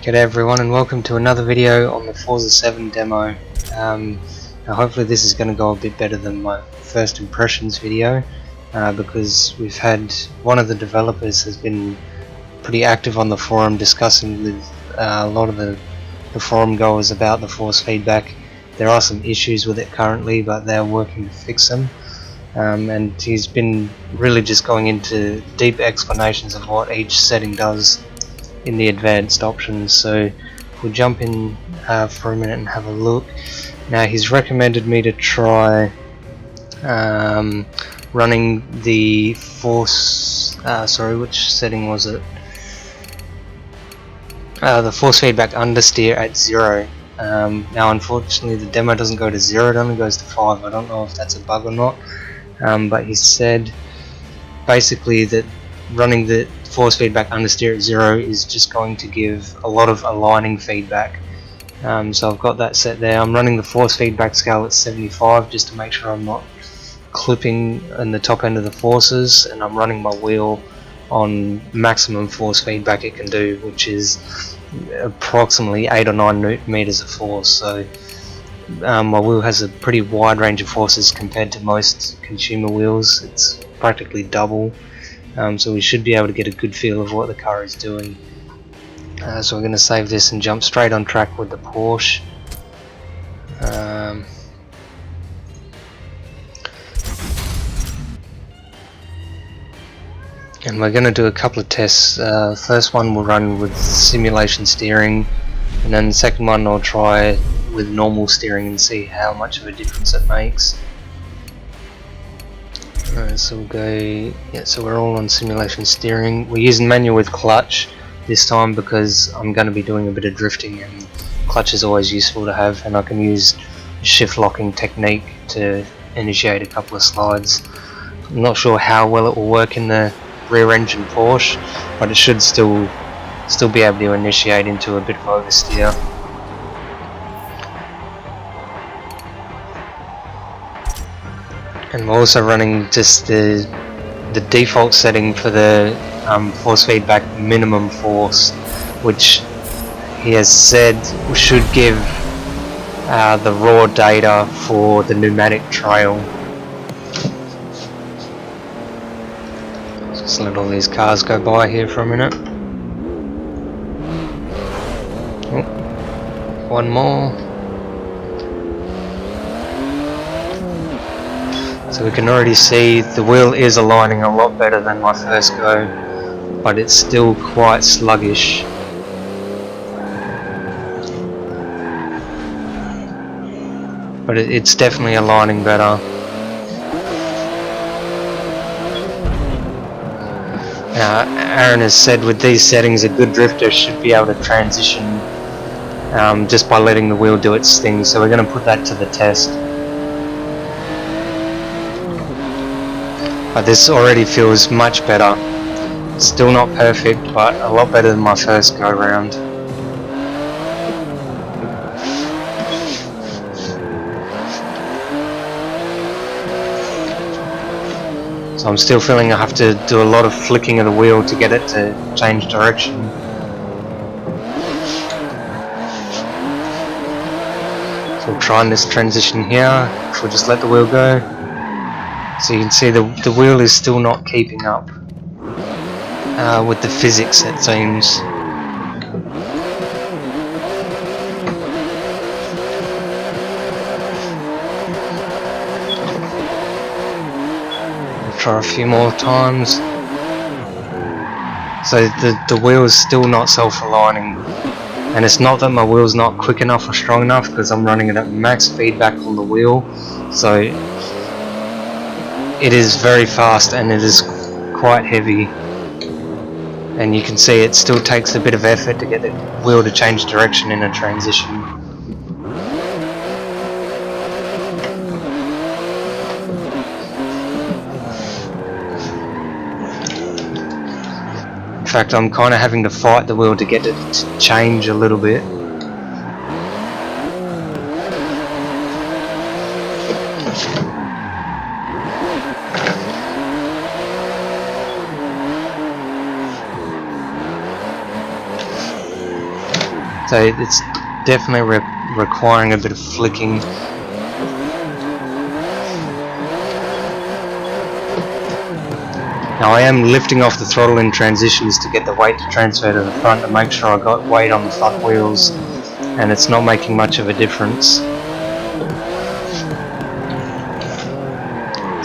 G'day everyone and welcome to another video on the Forza 7 demo. Now hopefully this is going to go a bit better than my first impressions video because we've had one of the developers has been pretty active on the forum discussing with a lot of the forum goers about the force feedback. There are some issues with it currently, but they're working to fix them. And he's been really just going into deep explanations of what each setting does in the advanced options. So we'll jump in for a minute and have a look. Now he's recommended me to try running the force which setting was it? The force feedback understeer at 0. Now unfortunately the demo doesn't go to 0, it only goes to 5. I don't know if that's a bug or not, but he said basically that running the force feedback understeer at 0 is just going to give a lot of aligning feedback. So I've got that set there. I'm running the force feedback scale at 75 just to make sure I'm not clipping in the top end of the forces, and I'm running my wheel on maximum force feedback it can do, which is approximately 8 or 9 newton meters of force. So my wheel has a pretty wide range of forces compared to most consumer wheels. It's practically double. So we should be able to get a good feel of what the car is doing. So we're going to save this and jump straight on track with the Porsche. And we're going to do a couple of tests. First one we'll run with simulation steering, and then the second one I'll try with normal steering and see how much of a difference it makes. So we'll go, so we're all on simulation steering. We're using manual with clutch this time because I'm going to be doing a bit of drifting, and clutch is always useful to have, and I can use shift locking technique to initiate a couple of slides. I'm not sure how well it will work in the rear engine Porsche, but it should still be able to initiate into a bit of oversteer. And we're also running just the default setting for the force feedback minimum force, which he has said should give the raw data for the pneumatic trail. Just let all these cars go by here for a minute. Oh, one more. So we can already see the wheel is aligning a lot better than my first go, but it's still quite sluggish. But it's definitely aligning better. Now Aaron has said with these settings a good drifter should be able to transition just by letting the wheel do its thing, so we're going to put that to the test. But this already feels much better. Still not perfect, but a lot better than my first go round. So I'm still feeling I have to do a lot of flicking of the wheel to get it to change direction. So we'll try this transition here, if we'll just let the wheel go. So you can see the wheel is still not keeping up with the physics, it seems. We'll try a few more times. So the wheel is still not self-aligning, and it's not that my wheel's not quick enough or strong enough, because I'm running it at max feedback on the wheel. So it is very fast and it is quite heavy, and you can see it still takes a bit of effort to get the wheel to change direction in a transition. In fact, I'm kind of having to fight the wheel to get it to change a little bit. So it's definitely requiring a bit of flicking. Now I am lifting off the throttle in transitions to get the weight to transfer to the front to make sure I got weight on the front wheels, and it's not making much of a difference.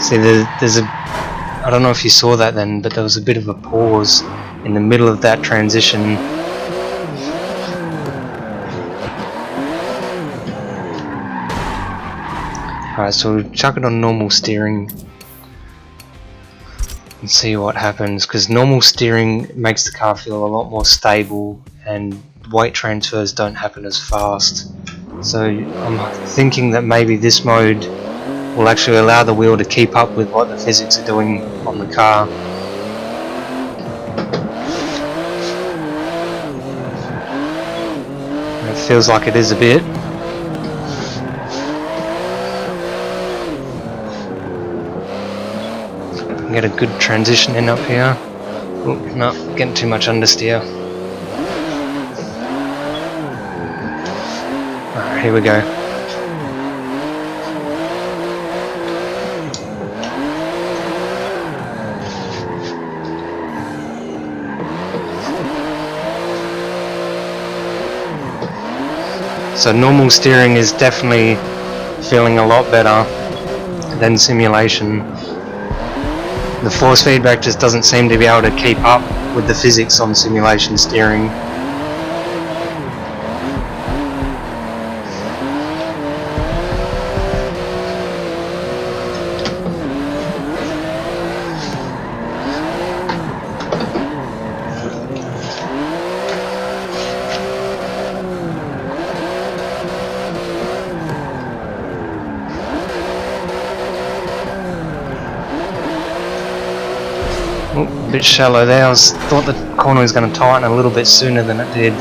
See, there's a, I don't know if you saw that then, but there was a bit of a pause in the middle of that transition. Alright, so we'll chuck it on normal steering and see what happens, because normal steering makes the car feel a lot more stable and weight transfers don't happen as fast. So I'm thinking that maybe this mode will actually allow the wheel to keep up with what the physics are doing on the car. It feels like it is a bit. Get a good transition in up here. Oh, no, getting too much understeer. Alright, here we go. So normal steering is definitely feeling a lot better than simulation. The force feedback just doesn't seem to be able to keep up with the physics on simulation steering. Oh, a bit shallow there. I thought the corner was going to tighten a little bit sooner than it did.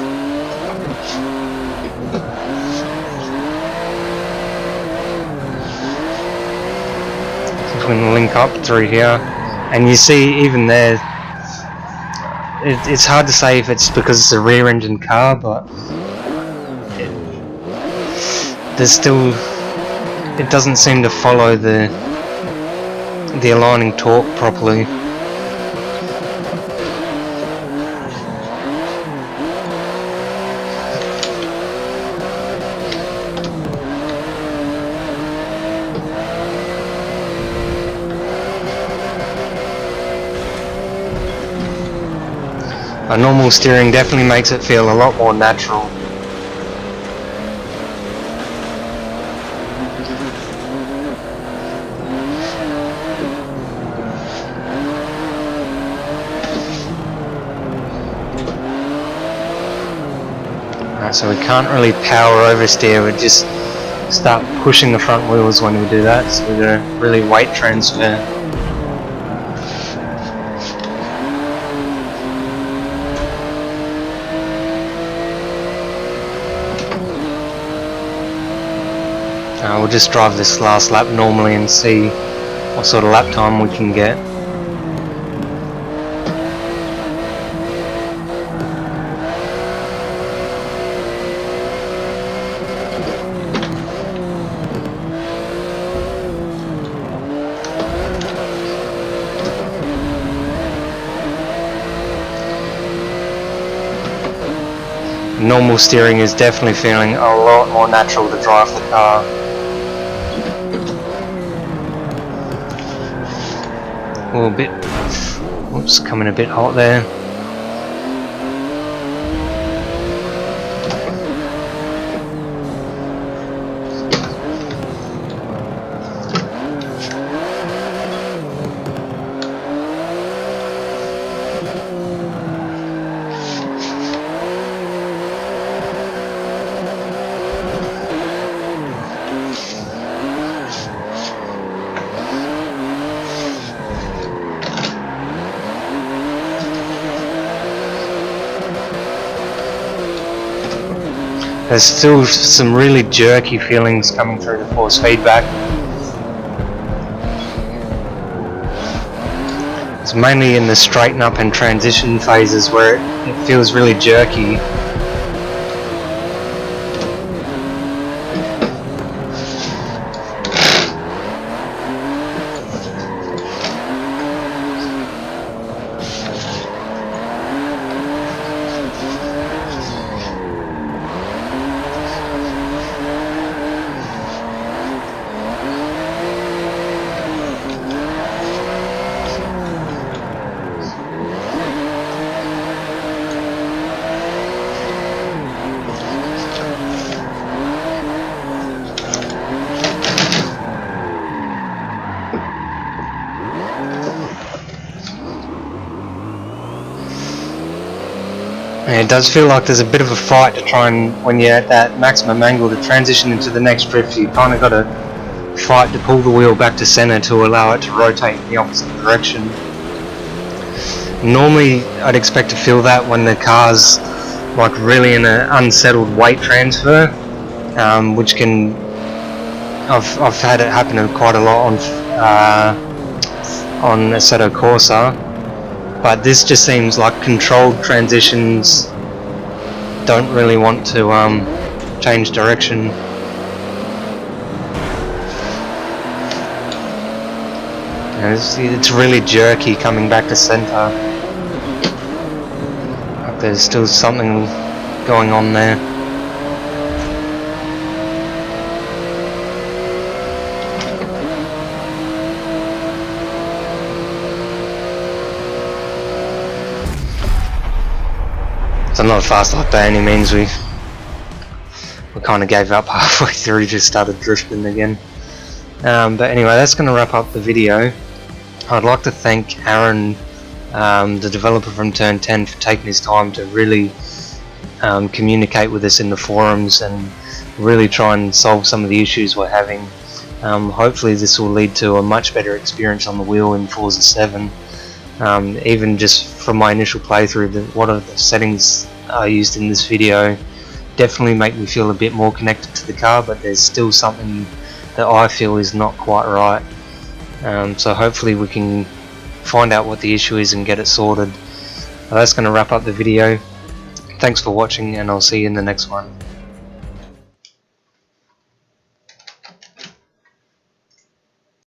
If we can link up through here, and you see even there, it's hard to say if it's because it's a rear-engine car, but there's still, it doesn't seem to follow the aligning torque properly. A normal steering definitely makes it feel a lot more natural. Alright, so we can't really power oversteer, we just start pushing the front wheels when we do that, so we're going to really weight transfer. We'll just drive this last lap normally and see what sort of lap time we can get. Normal steering is definitely feeling a lot more natural to drive the car. Oh, a bit, oops, coming a bit hot there. There's still some really jerky feelings coming through the force feedback. It's mainly in the straighten up and transition phases where it feels really jerky. And it does feel like there's a bit of a fight to try and, when you're at that maximum angle, to transition into the next drift. You kind of got to fight to pull the wheel back to center to allow it to rotate in the opposite direction. Normally I'd expect to feel that when the car's like really in an unsettled weight transfer, which can, I've had it happen quite a lot on Assetto Corsa, but this just seems like controlled transitions don't really want to change direction. And it's really jerky coming back to center. There's still something going on there. It's not a fast lap by any means. We kind of gave up halfway through, just started drifting again. But anyway, that's going to wrap up the video. I'd like to thank Aaron, the developer from Turn 10, for taking his time to really communicate with us in the forums and really try and solve some of the issues we're having. Hopefully this will lead to a much better experience on the wheel in Forza 7. Even just from my initial playthrough, what are the settings I used in this video definitely make me feel a bit more connected to the car, but there's still something that I feel is not quite right. So hopefully we can find out what the issue is and get it sorted. That's going to wrap up the video. Thanks for watching, and I'll see you in the next one.